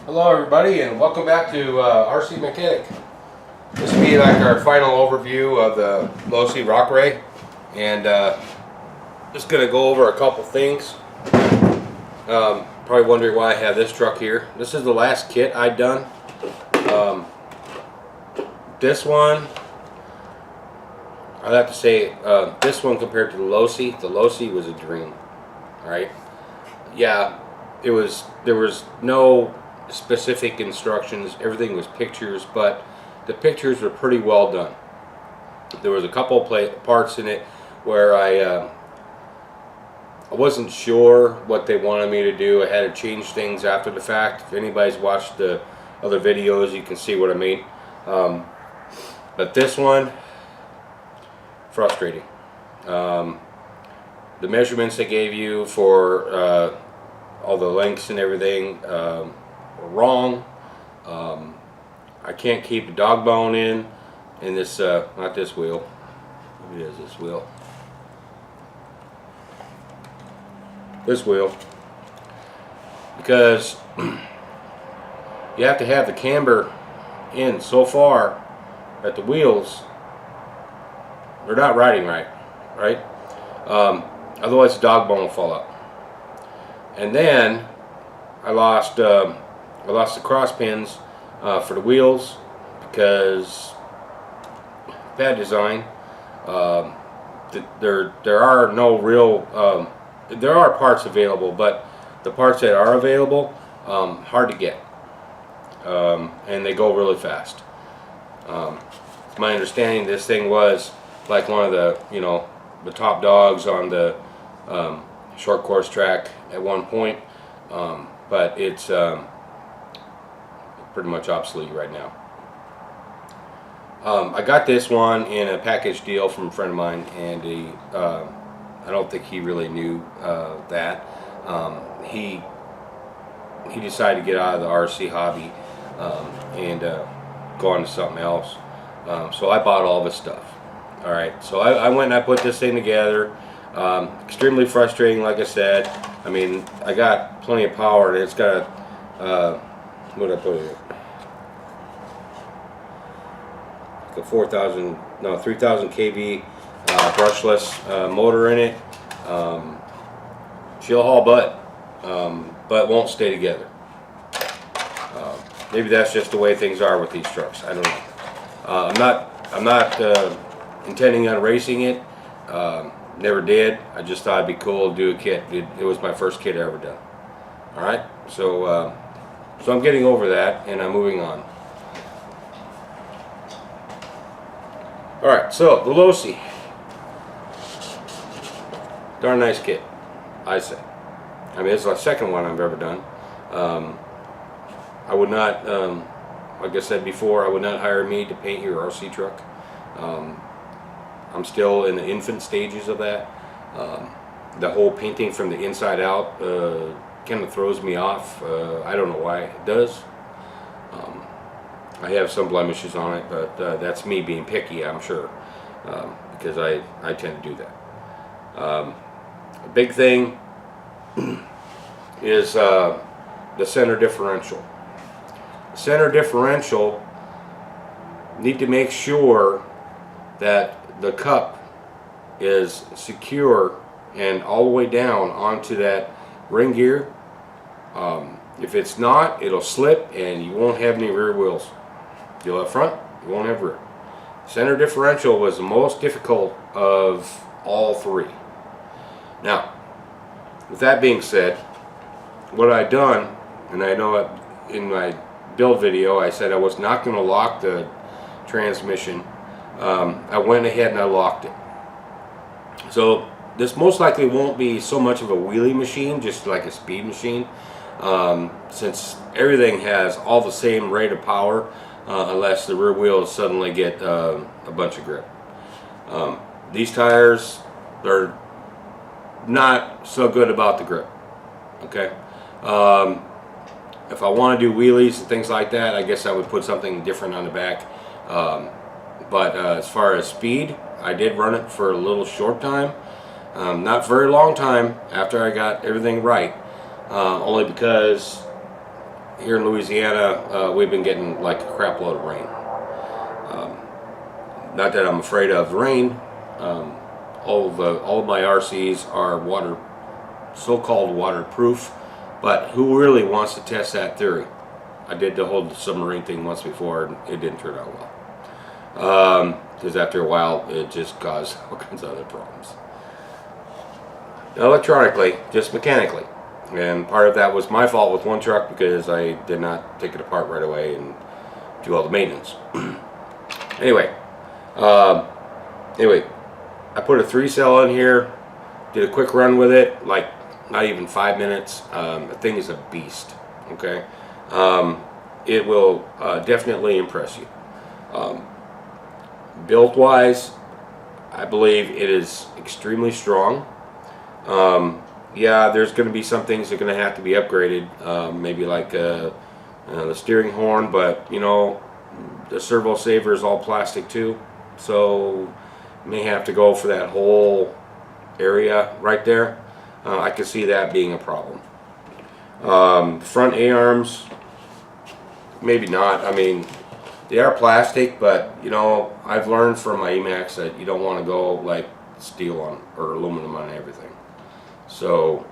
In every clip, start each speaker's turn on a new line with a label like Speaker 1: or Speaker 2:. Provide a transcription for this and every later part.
Speaker 1: Hello everybody and welcome back to RC Mechanic. This will be like our final overview of the Losi Rock Rey, and just going to go over a couple things. Probably wondering why I have this truck here. This is the last kit I'd done. This one, I'd have to say this one compared to the Losi was a dream. Alright? Yeah, there was no specific instructions, everything was pictures, but the pictures were pretty well done. There was a couple parts in it where I wasn't sure what they wanted me to do. I had to change things after the fact. If anybody's watched the other videos, you can see what I mean. But this one, frustrating. The measurements they gave you for all the lengths and everything were wrong. I can't keep the dog bone in this, not this wheel. Maybe it is this wheel. This wheel. Because you have to have the camber in so far that the wheels, they're not riding right, right? Otherwise the dog bone will fall out. And then I lost the cross pins for the wheels because bad design. There are no real there are parts available, but the parts that are available hard to get, and they go really fast. My understanding, this thing was like one of the the top dogs on the short course track at one point, but it's pretty much obsolete right now. I got this one in a package deal from a friend of mine, and I don't think he really knew that. He decided to get out of the RC hobby and go on to something else. So I bought all this stuff. Alright, so I went and I put this thing together. Extremely frustrating, like I said. I mean, I got plenty of power, and it's got a, what did I put in it? Like a 3,000 kV brushless motor in it. She'll haul butt, but won't stay together. Maybe that's just the way things are with these trucks. I don't know. I'm not intending on racing it. Never did. I just thought it'd be cool to do a kit. It was my first kit I ever done. All right. So I'm getting over that, and I'm moving on. All right. So the Losi. Darn nice kit, I say. I mean, it's the second one I've ever done. I would not, like I said before, I would not hire me to paint your RC truck. I'm still in the infant stages of that. The whole painting from the inside out kind of throws me off. I don't know why it does. I have some blemishes on it, but that's me being picky, I'm sure, because I tend to do that. A big thing is the center differential. The center differential, need to make sure that the cup is secure and all the way down onto that ring gear. If it's not, it'll slip and you won't have any rear wheels. You'll have front, you won't have rear. Center differential was the most difficult of all three. Now, with that being said, what I've done, and I know in my build video I said I was not going to lock the transmission. I went ahead and I locked it. So this most likely won't be so much of a wheelie machine, just like a speed machine, since everything has all the same rate of power, unless the rear wheels suddenly get a bunch of grip. These tires, they're not so good about the grip. Okay. If I want to do wheelies and things like that, I guess I would put something different on the back. But as far as speed, I did run it for a little short time. Not very long time after I got everything right. Only because here in Louisiana, we've been getting like a crap load of rain. Not that I'm afraid of rain. All of my RCs are so-called waterproof, but who really wants to test that theory? I did the whole submarine thing once before, and it didn't turn out well. Because after a while, it just caused all kinds of other problems. Electronically, just mechanically. And part of that was my fault with one truck because I did not take it apart right away and do all the maintenance. Anyway, I put a 3-cell in here, did a quick run with it, like not even 5 minutes. The thing is a beast, okay? It will definitely impress you. Built-wise, I believe it is extremely strong. Yeah, there's going to be some things that are going to have to be upgraded, maybe like the steering horn, but you know, the servo saver is all plastic too, so you may have to go for that whole area right there. I can see that being a problem. Front A-arms, maybe not. I mean, they are plastic, but you know, I've learned from my Emacs that you don't want to go like steel on or aluminum on everything. So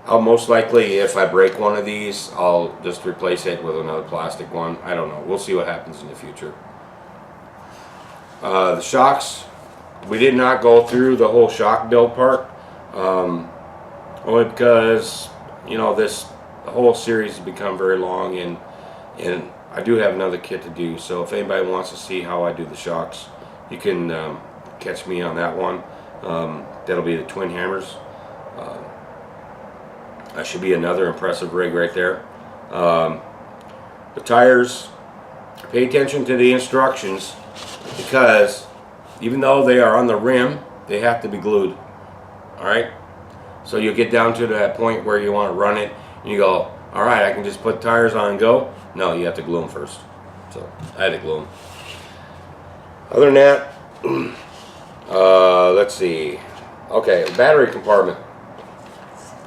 Speaker 1: I'll most likely, if I break one of these, I'll just replace it with another plastic one. I don't know. We'll see what happens in the future. The shocks, we did not go through the whole shock build part, only because, you know, the whole series has become very long, and I do have another kit to do. So if anybody wants to see how I do the shocks, you can catch me on that one. That'll be the twin hammers. That should be another impressive rig right there. The tires, pay attention to the instructions, because even though they are on the rim, they have to be glued. Alright? So you get down to that point where you want to run it, and you go, alright, I can just put tires on and go. No, you have to glue them first. So I had to glue them. Other than that, let's see. Okay, battery compartment.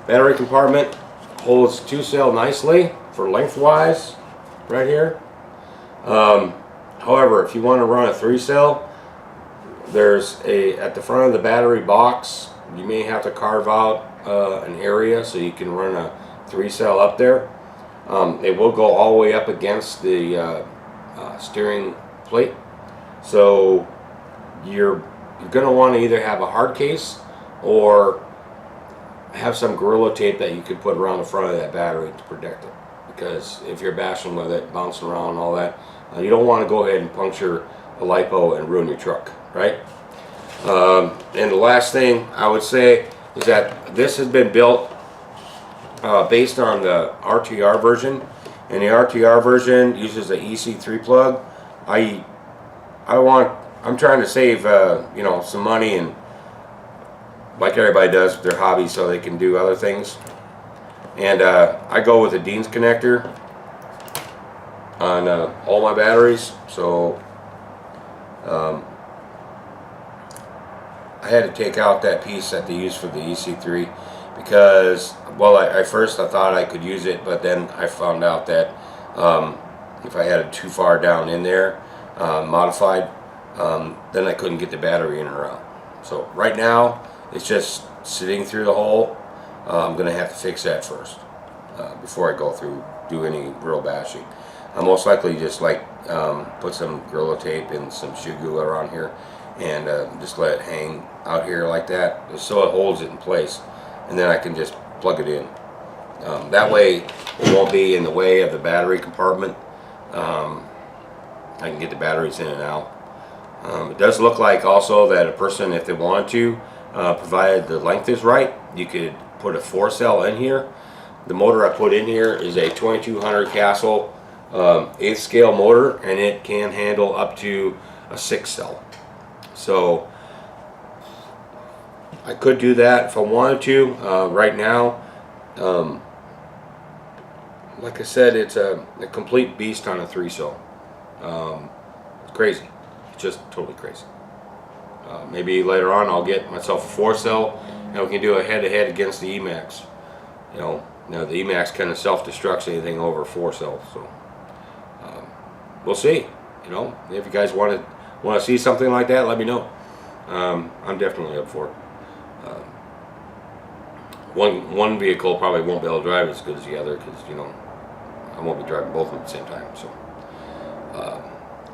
Speaker 1: Battery compartment holds 2-cell nicely for lengthwise right here. However, if you want to run a 3-cell, there's at the front of the battery box, you may have to carve out an area so you can run a 3-cell up there. It will go all the way up against the steering plate. So you're going to want to either have a hard case or have some Gorilla tape that you could put around the front of that battery to protect it. Because if you're bashing with it, bouncing around and all that, you don't want to go ahead and puncture a LiPo and ruin your truck, right? And the last thing I would say is that this has been built based on the RTR version, and the RTR version uses a EC3 plug. I'm trying to save you know, some money, and like everybody does with their hobby, so they can do other things. And I go with a Dean's connector on all my batteries. So I had to take out that piece that they use for the EC3 because, well, I first I thought I could use it, but then I found out that if I had it too far down in there, modified, then I couldn't get the battery in or out. So right now it's just sitting through the hole. I'm going to have to fix that first before I go through do any real bashing. I'll most likely just like put some Gorilla tape and some shoe glue around here and just let it hang out here like that so it holds it in place, and then I can just plug it in. That way it won't be in the way of the battery compartment. I can get the batteries in and out. It does look like also that a person, if they wanted to, provided the length is right, you could put a 4-cell in here. The motor I put in here is a 2200 Castle 8th scale motor, and it can handle up to a 6-cell. So I could do that if I wanted to. Right now, like I said, it's a complete beast on a 3-cell. It's crazy. It's just totally crazy. Maybe later on I'll get myself a 4-cell and we can do a head-to-head against the Emacs. the Emax kind of self-destructs anything over 4 cells. So we'll see. If you guys want to see something like that, let me know. I'm definitely up for it. One vehicle probably won't be able to drive as good as the other because I won't be driving both of them at the same time.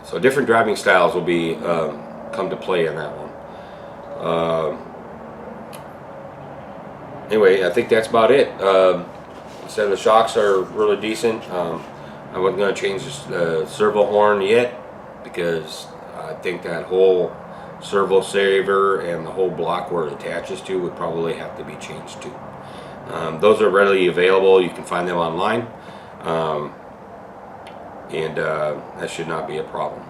Speaker 1: So different driving styles will be come to play in that one. Anyway, I think that's about it. Said the shocks are really decent. I wasn't going to change the servo horn yet because I think that whole servo saver and the whole block where it attaches to would probably have to be changed too. Those are readily available. You can find them online, and that should not be a problem.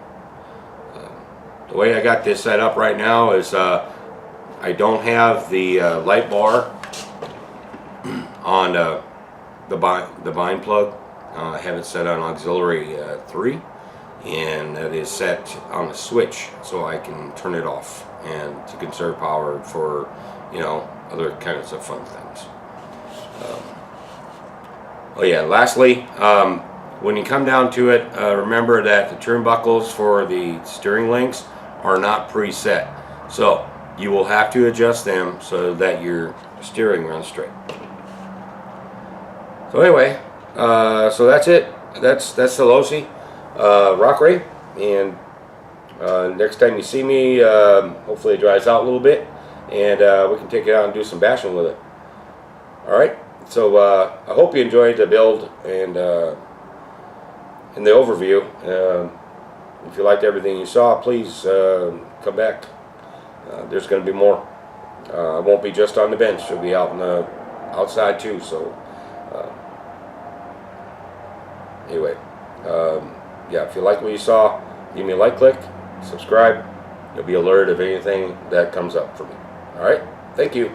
Speaker 1: The way I got this set up right now is I don't have the light bar on the bind plug. I have it set on auxiliary 3, and that is set on a switch so I can turn it off and to conserve power for other kinds of fun things. Oh yeah, lastly, when you come down to it, remember that the turnbuckles for the steering links are not preset, so you will have to adjust them so that your steering runs straight. So anyway, so that's it. That's the Losi Rock Rey, and next time you see me, hopefully it dries out a little bit, and we can take it out and do some bashing with it. All right. So I hope you enjoyed the build and the overview. If you liked everything you saw, please come back. There's going to be more. I won't be just on the bench. It'll be out in the outside too. So anyway, yeah. If you like what you saw, give me a like, click, subscribe. You'll be alerted of anything that comes up for me. All right. Thank you.